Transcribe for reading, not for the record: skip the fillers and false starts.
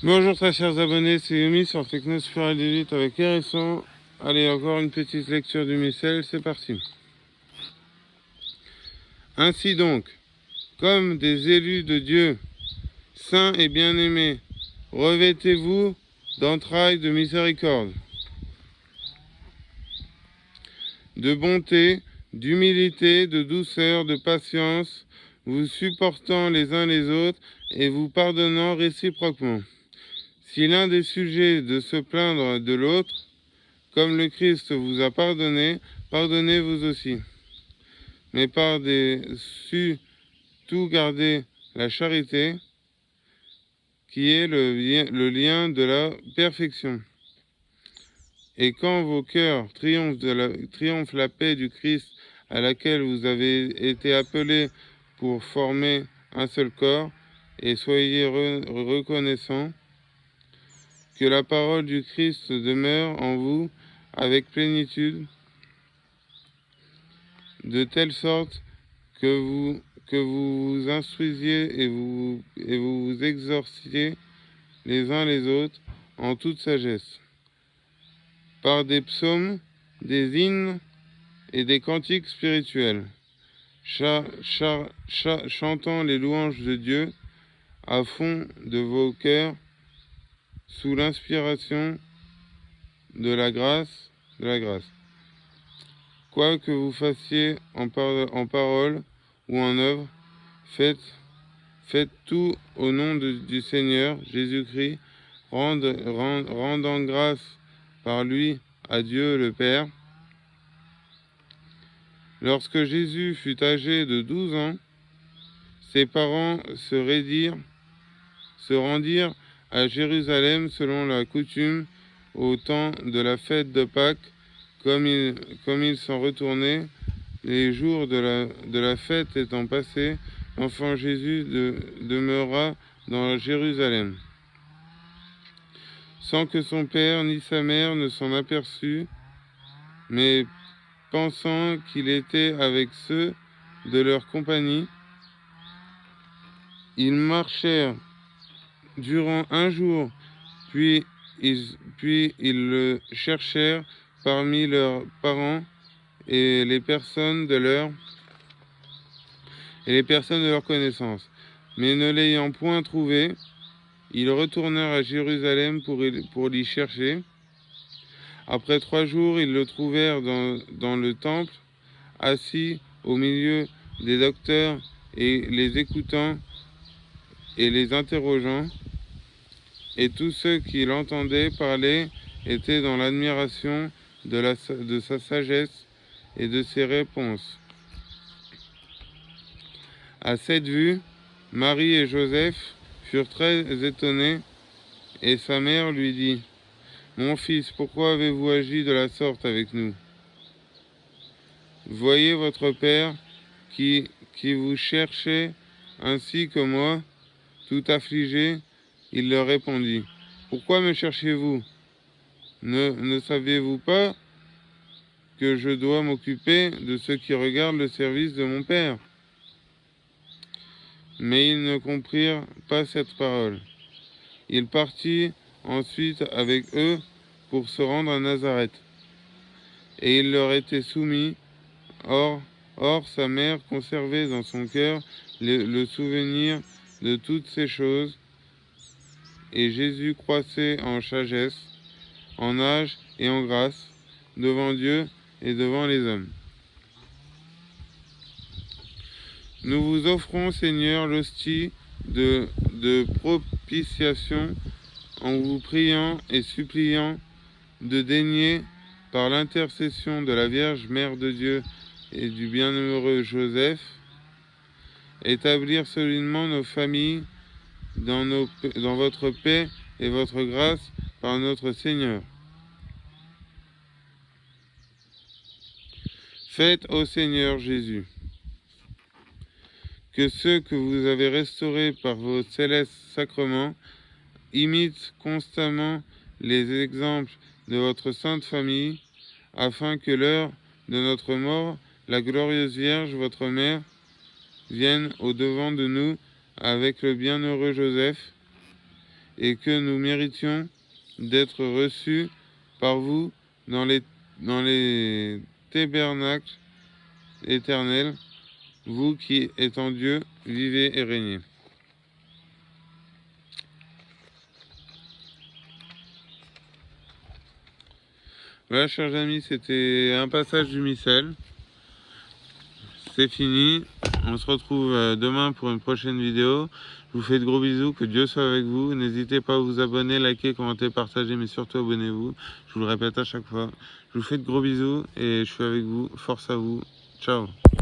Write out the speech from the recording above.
Bonjour très chers abonnés, c'est Yomi sur Technosphere Elite avec Hérisson. Allez, encore une petite lecture du missel, c'est parti. Ainsi donc, comme des élus de Dieu, saints et bien-aimés, revêtez-vous d'entrailles de miséricorde, de bonté, d'humilité, de douceur, de patience, vous supportant les uns les autres et vous pardonnant réciproquement. Si l'un des sujets de se plaindre de l'autre, comme le Christ vous a pardonné, pardonnez vous aussi. Mais par-dessus tout gardez la charité, qui est le lien de la perfection. Et quand vos cœurs triomphent la paix du Christ à laquelle vous avez été appelés pour former un seul corps, et soyez reconnaissants, que la parole du Christ demeure en vous avec plénitude, de telle sorte que vous vous instruisiez et vous vous exhorciez les uns les autres en toute sagesse, par des psaumes, des hymnes et des cantiques spirituels, chantant les louanges de Dieu à fond de vos cœurs sous l'inspiration de la grâce. Quoi que vous fassiez en parole ou en œuvre, faites tout au nom du Seigneur Jésus-Christ, rendant grâce par lui à Dieu le Père. Lorsque Jésus fut âgé de 12 ans, ses parents se rendirent à Jérusalem selon la coutume au temps de la fête de Pâques. Comme ils s'en retournaient, les jours de la fête étant passés, l'enfant Jésus demeura dans Jérusalem, sans que son père ni sa mère ne s'en aperçût, mais pensant qu'il était avec ceux de leur compagnie, ils marchèrent durant un jour, puis ils le cherchèrent parmi leurs parents et les personnes de leur connaissance. Mais ne l'ayant point trouvé, ils retournèrent à Jérusalem pour l'y chercher. Après 3 jours, ils le trouvèrent dans le temple, assis au milieu des docteurs et les écoutant et les interrogeant. Et tous ceux qui l'entendaient parler étaient dans l'admiration de sa sagesse et de ses réponses. À cette vue, Marie et Joseph furent très étonnés, et sa mère lui dit : « Mon fils, pourquoi avez-vous agi de la sorte avec nous ? Voyez votre père qui vous cherchait ainsi que moi, tout affligé. » Il leur répondit : « Pourquoi me cherchez-vous ? Ne savez-vous pas que je dois m'occuper de ceux qui regardent le service de mon père ? » Mais ils ne comprirent pas cette parole. Il partit ensuite avec eux pour se rendre à Nazareth, et il leur était soumis. Or sa mère conservait dans son cœur le souvenir de toutes ces choses, et Jésus croissait en sagesse, en âge et en grâce, devant Dieu et devant les hommes. Nous vous offrons, Seigneur, l'hostie de propitiation, en vous priant et suppliant de daigner, par l'intercession de la Vierge Mère de Dieu et du bienheureux Joseph, établir solidement nos familles dans votre paix et votre grâce par notre Seigneur. Faites, ô Seigneur Jésus, que ceux que vous avez restaurés par vos célestes sacrements imitent constamment les exemples de votre sainte famille, afin que l'heure de notre mort, la glorieuse Vierge, votre mère, vienne au-devant de nous avec le bienheureux Joseph, et que nous méritions d'être reçus par vous dans les tabernacles éternels, vous qui, étant Dieu, vivez et régnez. Voilà, chers amis, c'était un passage du missel. C'est fini. On se retrouve demain pour une prochaine vidéo. Je vous fais de gros bisous. Que Dieu soit avec vous. N'hésitez pas à vous abonner, liker, commenter, partager, mais surtout abonnez-vous. Je vous le répète à chaque fois. Je vous fais de gros bisous et je suis avec vous. Force à vous. Ciao.